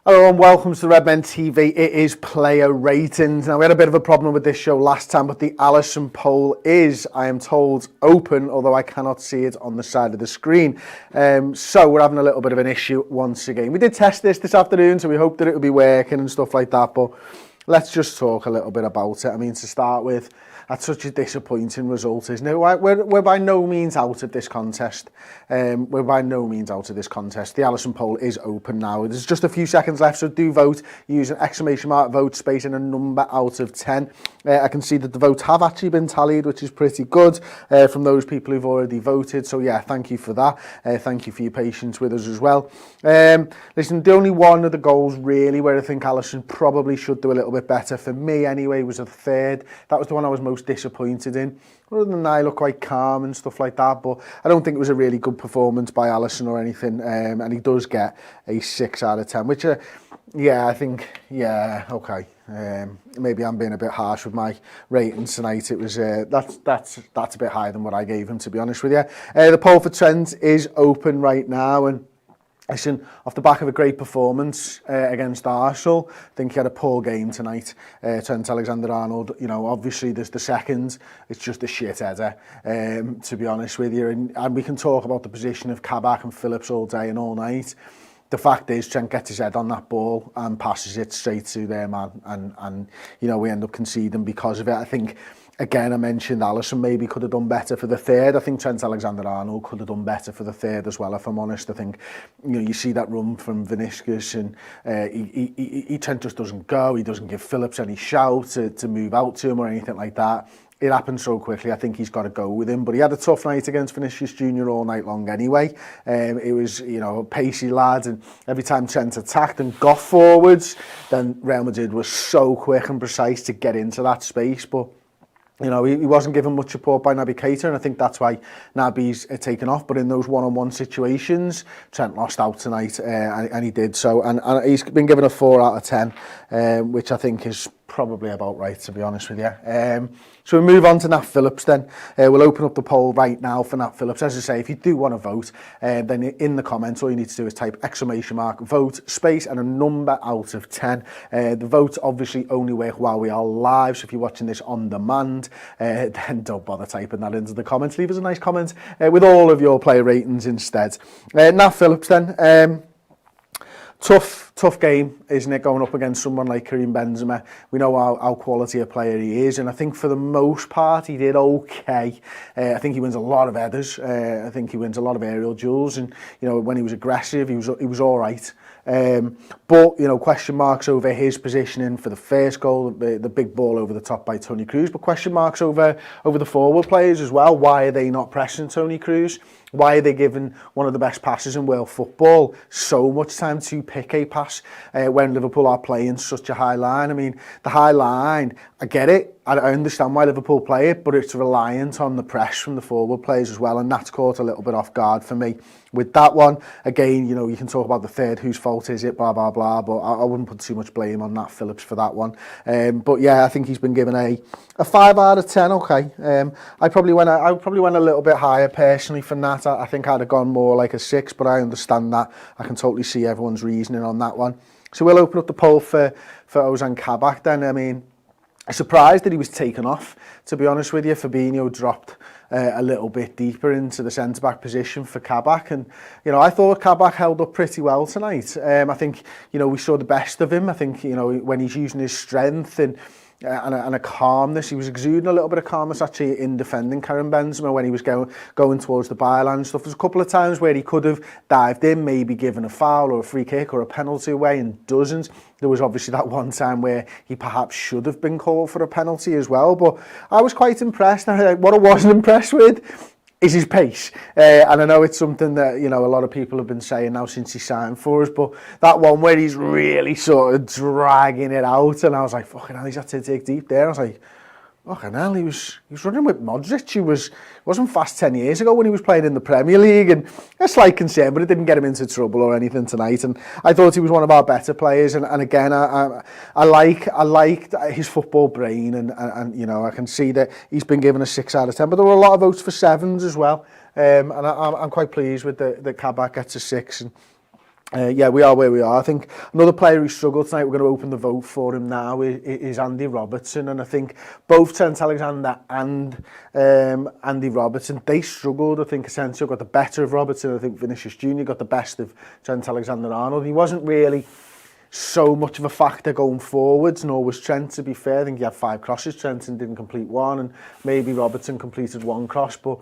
Hello and welcome to the Redmen TV. It is player ratings. Now, we had a bit of a problem with this show last time, but the Alisson poll is, I am told, open, although I cannot see it on the side of the screen. So we're having a little bit of an issue once again. We did test this afternoon, so we hope that it will be working and stuff like that, but let's just talk a little bit about it. I mean, to start with, that's such a disappointing result, isn't it? We're by no means out of this contest. We're by no means out of this contest. The Alisson poll is open now. There's just a few seconds left, so do vote. Use an exclamation mark vote space and a number out of 10. I can see that the votes have actually been tallied, which is pretty good from those people who've already voted. So yeah, thank you for that. Thank you for your patience with us as well. Listen, the only one of the goals really where I think Alisson probably should do a little bit better, for me anyway, was the third. That was the one I was most disappointed in. Other than that, I look quite calm and stuff like that, but I don't think it was a really good performance by Alisson or anything, and he does get a 6 out of 10, which, yeah, I think, yeah, okay. Maybe I'm being a bit harsh with my ratings tonight. It was that's a bit higher than what I gave him, to be honest with you. The poll for Trent is open right now, and listen, off the back of a great performance against Arsenal, I think he had a poor game tonight. Trent Alexander-Arnold, you know, obviously there's the second, it's just a shit header, to be honest with you. And we can talk about the position of Kabak and Phillips all day and all night. The fact is, Trent gets his head on that ball and passes it straight to their man, and you know, we end up conceding because of it. I think, again, I mentioned Alisson maybe could have done better for the third. I think Trent Alexander-Arnold could have done better for the third as well, if I'm honest. I think, you know, you see that run from Vinicius, and Trent just doesn't go. He doesn't give Phillips any shout to move out to him or anything like that. It happened so quickly. I think he's got to go with him. But he had a tough night against Vinicius Junior all night long anyway. It was, you know, a pacey lad, and every time Trent attacked and got forwards, then Real Madrid was so quick and precise to get into that space. But you know, he wasn't given much support by Naby Keïta, and I think that's why Naby's taken off. But in those one-on-one situations, Trent lost out tonight, and he did so. And he's been given a 4 out of 10, which I think is probably about right, to be honest with you. So we move on to Nat Phillips then. We'll open up the poll right now for Nat Phillips. As I say, if you do want to vote, then in the comments, all you need to do is type exclamation mark vote space and a number out of 10. The votes obviously only work while we are live, so if you're watching this on demand, then don't bother typing that into the comments. Leave us a nice comment with all of your player ratings instead. Nat Phillips then. Tough game, isn't it, going up against someone like Karim Benzema? We know how quality a player he is, and I think for the most part he did okay. I think he wins a lot of headers. I think he wins a lot of aerial duels, and you know, when he was aggressive, he was all right. But you know, question marks over his positioning for the first goal, the big ball over the top by Toni Kroos, but question marks over the forward players as well. Why are they not pressing Toni Kroos? Why are they giving one of the best passers in world football so much time to pick a pass when Liverpool are playing such a high line? I mean, the high line, I get it. I understand why Liverpool play it, but it's reliant on the press from the forward players as well, and that's caught a little bit off guard for me with that one. Again, you know, you can talk about the third, whose fault is it, blah, blah, blah, but I wouldn't put too much blame on Nat Phillips for that one. But yeah, I think he's been given a 5 out of 10, okay. I probably went a little bit higher personally for Nat. I think I'd have gone more like a 6, but I understand that. I can totally see everyone's reasoning on that one. So we'll open up the poll for Ozan Kabak then. I mean, I'm surprised that he was taken off, to be honest with you. Fabinho dropped a little bit deeper into the centre-back position for Kabak, and you know, I thought Kabak held up pretty well tonight. I think, you know, we saw the best of him. I think, you know, when he's using his strength and a calmness, he was exuding a little bit of calmness actually in defending Karim Benzema when he was going towards the byline and stuff. There's a couple of times where he could have dived in, maybe given a foul or a free kick or a penalty away, and doesn't. There was obviously that one time where he perhaps should have been called for a penalty as well, but I was quite impressed. What I wasn't impressed with is his pace, and I know it's something that, you know, a lot of people have been saying now since he signed for us, but that one where he's really sort of dragging it out, and I was like, fucking hell, he's had to dig deep there. I was like, fucking hell, he was running with Modric. He wasn't fast 10 years ago when he was playing in the Premier League, and a slight concern, but it didn't get him into trouble or anything tonight. And I thought he was one of our better players. And again, I liked his football brain, and you know, I can see that he's been given a 6 out of 10. But there were a lot of votes for 7s as well, and I'm quite pleased with that Kabak gets a 6. And Yeah, we are where we are. I think another player who struggled tonight, we're going to open the vote for him now, is Andy Robertson. And I think both Trent Alexander and Andy Robertson, they struggled. I think Asensio got the better of Robertson. I think Vinicius Jr. got the best of Trent Alexander-Arnold. He wasn't really so much of a factor going forwards, nor was Trent, to be fair. I think he had 5 crosses. Trent didn't complete one, and maybe Robertson completed 1 cross. But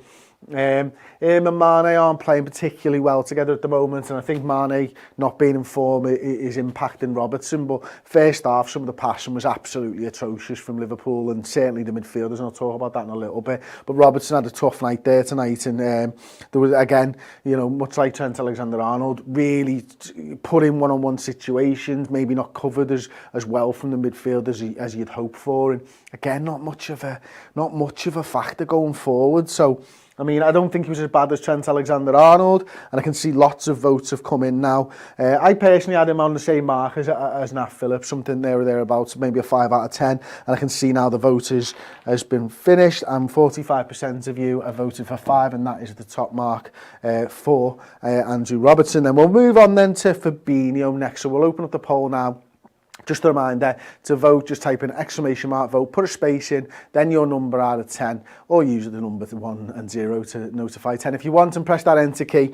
him and Mane aren't playing particularly well together at the moment, and I think Mane not being in form is impacting Robertson. But first half, some of the passing was absolutely atrocious from Liverpool, and certainly the midfielders, and I'll talk about that in a little bit. But Robertson had a tough night there tonight, and there was, again, much like Trent Alexander-Arnold, really put in one-on-one situations, maybe not covered as well from the midfield as you'd hope for, and again, not much of a factor going forward. So I mean, I don't think he was as bad as Trent Alexander-Arnold, and I can see lots of votes have come in now. I personally had him on the same mark as Nat Phillips, something there or thereabouts, maybe a 5 out of 10, and I can see now the vote has been finished, and 45% of you have voted for 5, and that is the top mark for Andrew Robertson. Then we'll move on then to Fabinho next, so we'll open up the poll now. Just a reminder, to vote, just type in exclamation mark vote, put a space in, then your number out of 10, or use the number 1 and 0 to notify 10 if you want, and press that enter key.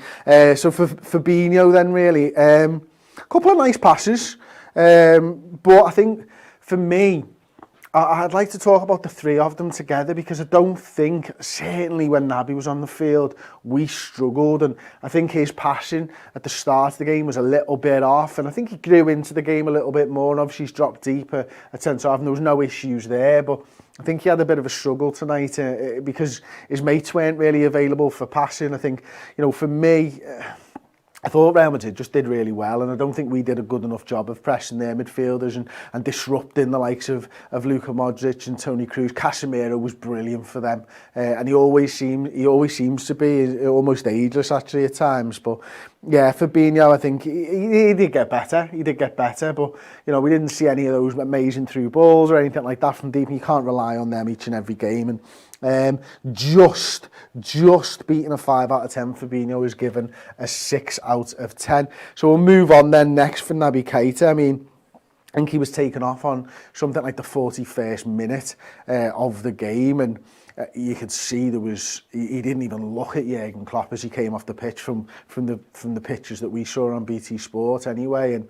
So for Fabinho then, really, a couple of nice passes, but I think for me, I'd like to talk about the 3 of them together, because I don't think, certainly when Naby was on the field, we struggled, and I think his passing at the start of the game was a little bit off, and I think he grew into the game a little bit more, and obviously he's dropped deeper at centre-half, and there was no issues there, but I think he had a bit of a struggle tonight because his mates weren't really available for passing. I think, for me, I thought Real Madrid just did really well, and I don't think we did a good enough job of pressing their midfielders and disrupting the likes of Luka Modric and Toni Kroos. Casemiro was brilliant for them, and he always seems to be almost ageless actually at times. But yeah, Fabinho, I think he did get better. He did get better, but we didn't see any of those amazing through balls or anything like that from deep. You can't rely on them each and every game, and just beating a 5 out of 10. Fabinho is given a 6 out of 10. So we'll move on then next for Naby Keïta. I mean, I think he was taken off on something like the 41st minute of the game, and you could see he didn't even look at Jurgen Klopp as he came off the pitch from the pictures that we saw on BT Sport anyway. And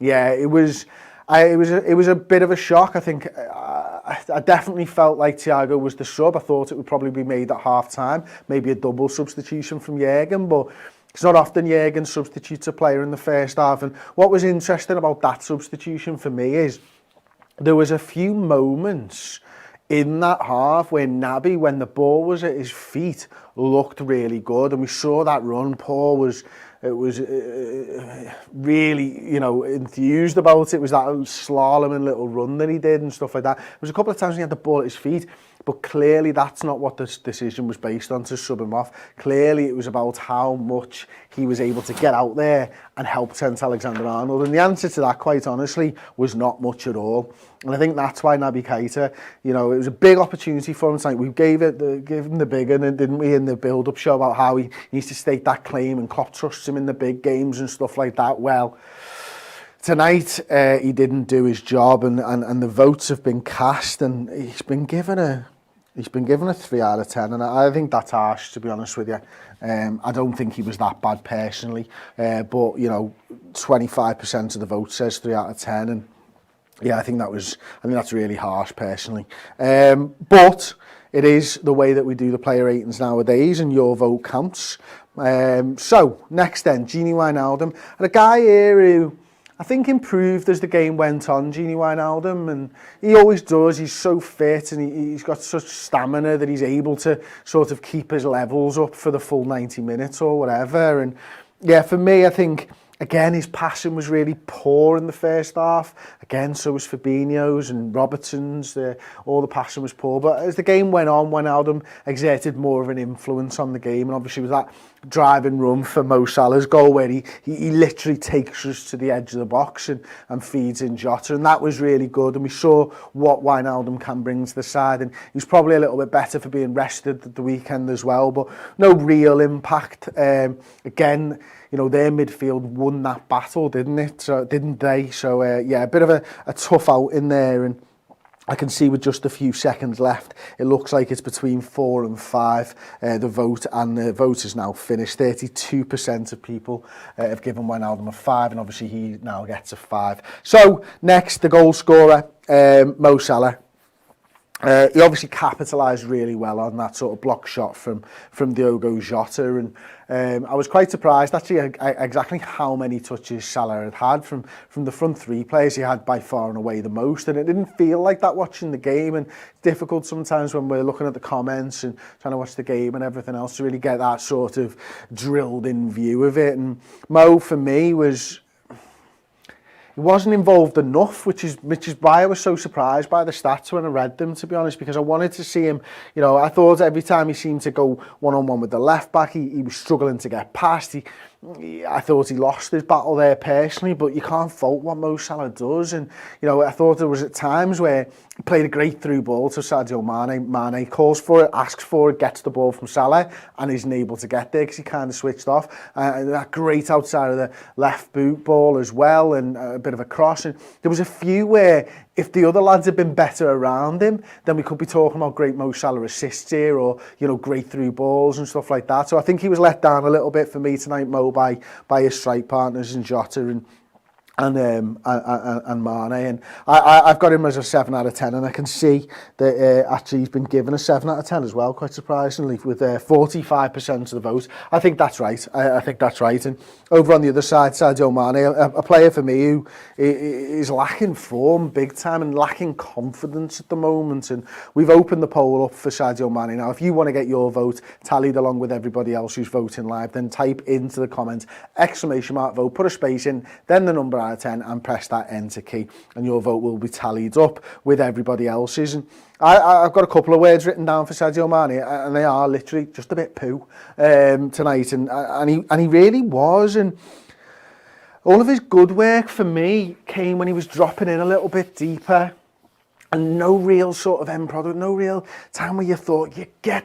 yeah, it was a bit of a shock. I think I definitely felt like Thiago was the sub. I thought it would probably be made at half-time, maybe a double substitution from Jurgen, but it's not often Jurgen substitutes a player in the first half. And what was interesting about that substitution for me is there was a few moments in that half where Naby, when the ball was at his feet, looked really good, and we saw that run. Paul was really, enthused about it. It was that slalom and little run that he did and stuff like that. There was a couple of times when he had the ball at his feet, but clearly that's not what this decision was based on, to sub him off. Clearly it was about how much he was able to get out there and help Trent Alexander-Arnold. And the answer to that, quite honestly, was not much at all. And I think that's why Naby Keïta, it was a big opportunity for him tonight. We gave him the big one, didn't we, in the build-up show about how he needs to state that claim and Klopp trusts him in the big games and stuff like that. Well, tonight he didn't do his job, and the votes have been cast, and he's been given a 3 out of 10, and I think that's harsh, to be honest with you. I don't think he was that bad personally, but 25% of the vote says 3 out of 10, and yeah, I think that's really harsh personally. But it is the way that we do the player ratings nowadays, and your vote counts. So next then, Georginio Wijnaldum, and a guy here who I think improved as the game went on, Georginio Wijnaldum, and he always does. He's so fit, and he's got such stamina that he's able to sort of keep his levels up for the full 90 minutes or whatever. And yeah, for me, I think, again, his passing was really poor in the first half. Again, so was Fabinho's and Robertson's. All the passing was poor. But as the game went on, Wijnaldum exerted more of an influence on the game. And obviously with that driving run for Mo Salah's goal, where he literally takes us to the edge of the box and feeds in Jota. And that was really good. And we saw what Wijnaldum can bring to the side. And he's probably a little bit better for being rested at the weekend as well. But no real impact. Again, their midfield won that battle, didn't it? So didn't they? So yeah, a bit of a tough out in there, and I can see with just a few seconds left, it looks like it's between 4 and 5, the vote, and the vote is now finished. 32% of people have given Wijnaldum a 5, and obviously he now gets a 5. So next, the goal scorer, Mo Salah. He obviously capitalised really well on that sort of block shot from Diogo Jota, and I was quite surprised actually exactly how many touches Salah had from the front three players. He had by far and away the most, and it didn't feel like that watching the game, and it's difficult sometimes when we're looking at the comments and trying to watch the game and everything else to really get that sort of drilled in view of it. And Mo, for me, he wasn't involved enough, which is why I was so surprised by the stats when I read them, to be honest, because I wanted to see him. I thought every time he seemed to go one-on-one with the left back, he was struggling to get past. I thought he lost his battle there personally, but you can't fault what Mo Salah does. And I thought there was at times where he played a great through ball to Sadio Mané. Mané calls for it, asks for it, gets the ball from Salah, and isn't able to get there because he kind of switched off. That great outside of the left boot ball as well, and a bit of a cross. And there was a few where if the other lads had been better around him, then we could be talking about great Mo Salah assists here, or great through balls and stuff like that. So I think he was let down a little bit for me tonight, Mo, by his strike partners in Jota and Mane, and I've got him as a 7 out of 10, and I can see that actually he's been given a 7 out of 10 as well, quite surprisingly, with 45% of the vote. I think that's right. I think that's right. And over on the other side, Sadio Mané, a player for me who is lacking form big time and lacking confidence at the moment. And we've opened the poll up for Sadio Mané. Now, if you want to get your vote tallied along with everybody else who's voting live, then type into the comments !vote, put a space in, then the number out of 10, and press that enter key, and your vote will be tallied up with everybody else's. And I've got a couple of words written down for Sadio Mané, and they are literally just a bit poo tonight, and he really was. And all of his good work for me came when he was dropping in a little bit deeper, and no real sort of end product, no real time where you thought you grab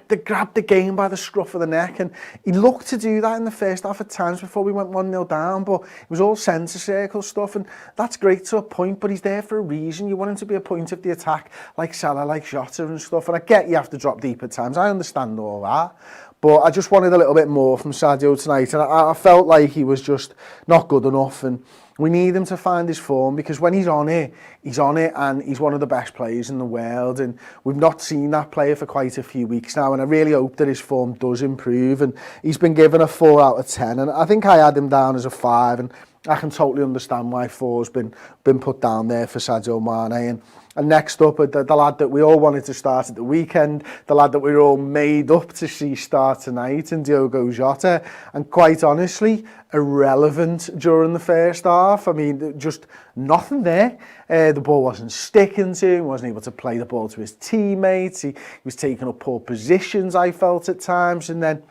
the game by the scruff of the neck. And he looked to do that in the first half at times before we went 1-0 down, but it was all centre circle stuff, and that's great to a point, but he's there for a reason. You want him to be a point of the attack like Salah, like Jota and stuff, and I get you have to drop deep at times, I understand all that, but I just wanted a little bit more from Sadio tonight, and I felt like he was just not good enough, and we need him to find his form, because when he's on it, and he's one of the best players in the world, and we've not seen that player for quite a few weeks now, and I really hope that his form does improve. And he's been given a 4 out of 10, and I think I had him down as a 5, and I can totally understand why 4's been put down there for Sadio Mané. And next up, the lad that we all wanted to start at the weekend, the lad that we were all made up to see start tonight, and Diogo Jota. And quite honestly, irrelevant during the first half. I mean, just nothing there. The ball wasn't sticking to him, he wasn't able to play the ball to his teammates. He was taking up poor positions, I felt at times, and then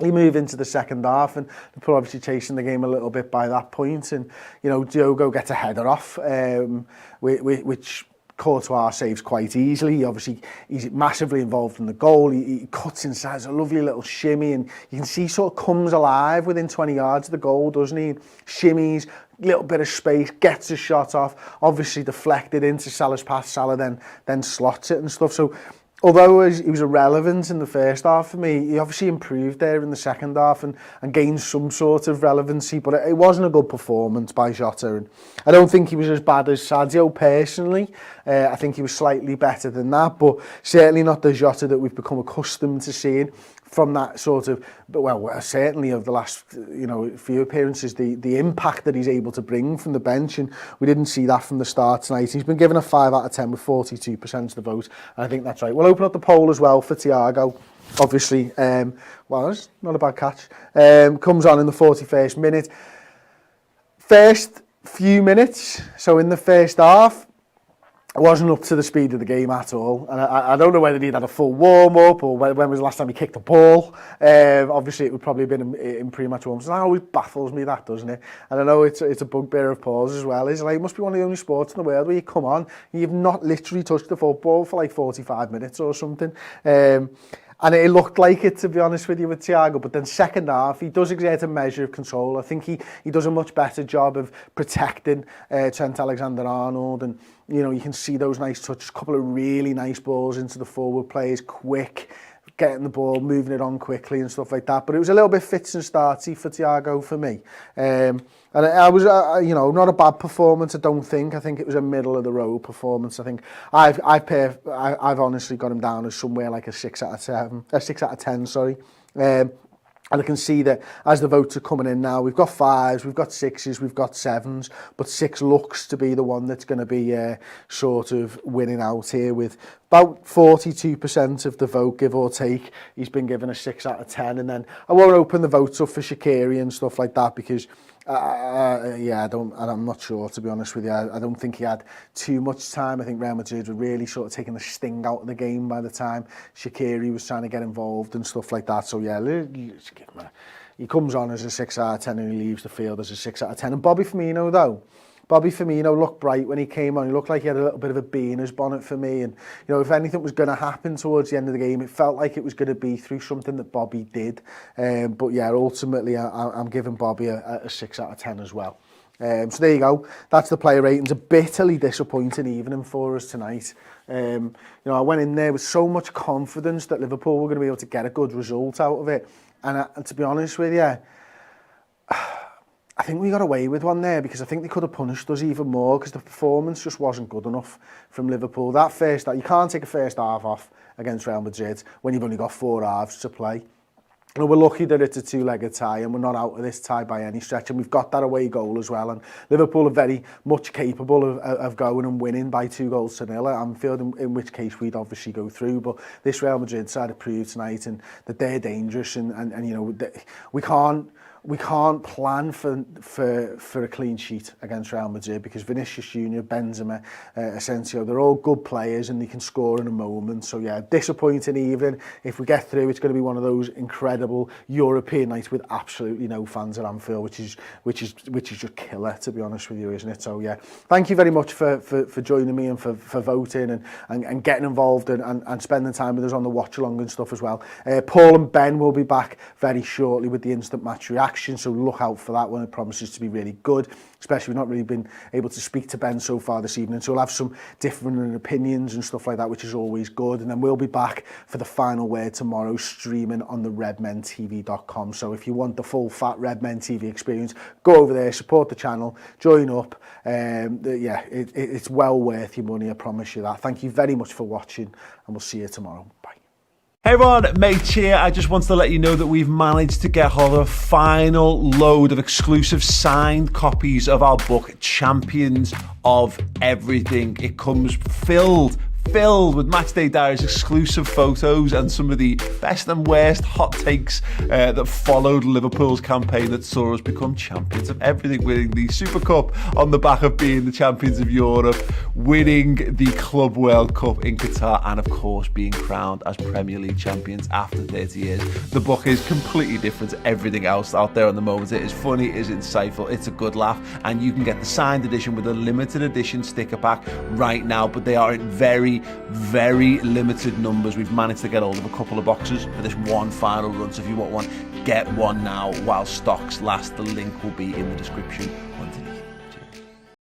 he moved into the second half, and Liverpool obviously chasing the game a little bit by that point. And, Diogo gets a header off, which Courtois saves quite easily. He's massively involved in the goal. He cuts inside, it's a lovely little shimmy, and you can see he sort of comes alive within 20 yards of the goal, doesn't he? Shimmies, little bit of space, gets a shot off, obviously deflected into Salah's path. Salah then slots it and stuff. So although he was irrelevant in the first half for me, he obviously improved there in the second half and gained some sort of relevancy, but it wasn't a good performance by Jota. And I don't think he was as bad as Sadio personally. I think he was slightly better than that, but certainly not the Jota that we've become accustomed to seeing from that sort of, well, certainly of the last few appearances, the impact that he's able to bring from the bench, and we didn't see that from the start tonight. He's been given a 5 out of 10 with 42% of the vote, and I think that's right. We'll open up the poll as well for Thiago, obviously. Well, it's not a bad catch. Comes on in the 41st minute. First few minutes, so in the first half, it wasn't up to the speed of the game at all, and I don't know whether he'd had a full warm-up or when was the last time he kicked the ball. Obviously it would probably have been in pre-match warm-ups. That always baffles me, that, doesn't it? And I know it's a bugbear of Paul's as well. It's like, it must be one of the only sports in the world where you come on and you've not literally touched the football for like 45 minutes or something. And it looked like it, to be honest with you, with Thiago. But then second half, he does exert a measure of control. I think he does a much better job of protecting Trent Alexander-Arnold. And, you know, you can see those nice touches, a couple of really nice balls into the forward players, quick, getting the ball, moving it on quickly and stuff like that. But it was a little bit fits and starty for Thiago for me. And I was, you know, not a bad performance, I don't think. I think it was a middle of the road performance. I think I've honestly got him down as somewhere like a 6 out of 10, sorry. And I can see that as the votes are coming in now, we've got 5s, we've got 6s, we've got 7s, but 6 looks to be the one that's going to be sort of winning out here with about 42% of the vote, give or take. He's been given a 6 out of 10, and then I won't open the votes up for Shaqiri and stuff like that because I'm not sure, to be honest with you. I don't think he had too much time. I think Real Madrid were really sort of taking the sting out of the game by the time Shaqiri was trying to get involved and stuff like that. So yeah, just give him he comes on as a 6 out of 10 and he leaves the field as a 6 out of 10. And Bobby Firmino looked bright when he came on. He looked like he had a little bit of a bee in his bonnet for me. And, you know, if anything was going to happen towards the end of the game, it felt like it was going to be through something that Bobby did. But yeah, ultimately, I'm giving Bobby a 6 out of 10 as well. So there you go. That's the player ratings. A bitterly disappointing evening for us tonight. You know, I went in there with so much confidence that Liverpool were going to be able to get a good result out of it. And to be honest with you, I think we got away with one there because I think they could have punished us even more because the performance just wasn't good enough from Liverpool. That first half, you can't take a first half off against Real Madrid when you've only got 4 halves to play. And we're lucky that it's a 2-legged tie and we're not out of this tie by any stretch, and we've got that away goal as well, and Liverpool are very much capable of going and winning by 2-0 at Anfield, in which case we'd obviously go through. But this Real Madrid side have proved tonight and that they're dangerous, and you know, we can't plan for a clean sheet against Real Madrid because Vinicius Jr, Benzema, Asensio, they're all good players and they can score in a moment. So yeah, disappointing evening. If we get through, it's going to be one of those incredible European nights with absolutely no fans at Anfield, which is just killer, to be honest with you, isn't it? So yeah, thank you very much for joining me and for voting and getting involved and spending time with us on the watch along and stuff as well. Paul and Ben will be back very shortly with the instant match reaction. So look out for that one. It promises to be really good, especially we've not really been able to speak to Ben so far this evening. So we'll have some different opinions and stuff like that, which is always good. And then we'll be back for the final word tomorrow, streaming on the redmentv.com. So if you want the full fat Redmen TV experience, go over there, support the channel, join up. Yeah, it's well worth your money, I promise you that. Thank you very much for watching, and we'll see you tomorrow. Bye. Hey everyone, Mate here. I just wanted to let you know that we've managed to get hold of a final load of exclusive signed copies of our book, Champions of Everything. It comes filled with Matchday Diaries exclusive photos and some of the best and worst hot takes that followed Liverpool's campaign that saw us become champions of everything, winning the Super Cup on the back of being the champions of Europe, winning the Club World Cup in Qatar, and of course being crowned as Premier League champions after 30 years. The book is completely different to everything else out there on the moment. It is funny, it is insightful, it's a good laugh, and you can get the signed edition with a limited edition sticker pack right now, but they are in very limited numbers. We've managed to get hold of a couple of boxes for this one final run, so if you want one, get one now while stocks last. The link will be in the description